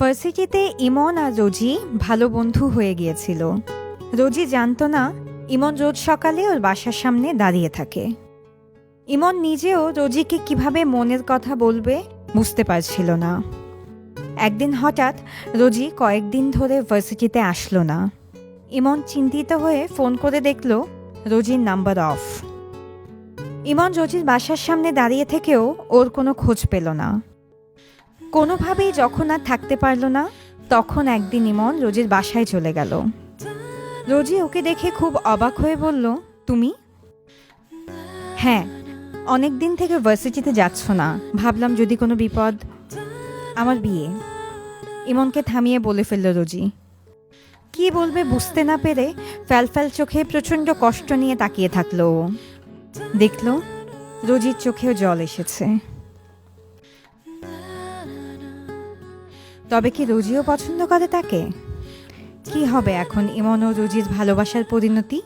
ভার্সিটিতে ইমন আর রোজি ভালো বন্ধু হয়ে গিয়েছিল। রোজি জানতো না ইমন রোজ সকালে ওর বাসার সামনে দাঁড়িয়ে থাকে। ইমন নিজেও রোজিকে কিভাবে মনের কথা বলবে বুঝতে পারছিল না। একদিন হঠাৎ রোজি কয়েকদিন ধরে ভার্সিটিতে আসলো না। ইমন চিন্তিত হয়ে ফোন করে দেখল রোজির নাম্বার অফ। ইমন রোজির বাসার সামনে দাঁড়িয়ে থেকেও ওর কোনো খোঁজ পেল না। কোনোভাবেই যখন আর থাকতে পারল না, তখন একদিন ইমন রোজির বাসায় চলে গেল। রোজি ওকে দেখে খুব অবাক হয়ে বলল, তুমি? হ্যাঁ, অনেক দিন থেকে ভার্সিটিতে যাচ্ছ না, ভাবলাম যদি কোনো বিপদ। আমার বিয়ে। ইমনকে থামিয়ে বলে ফেলল রোজি। কি বলবে বুঝতে না পেরে ফ্যালফ্যাল চোখে প্রচণ্ড কষ্ট নিয়ে তাকিয়ে থাকলো ও। দেখল রোজির চোখেও জল এসেছে। তবে কি রোজিও পছন্দ করে তাকে? কি হবে এখন ইমন ও রোজির ভালোবাসার পরিণতি?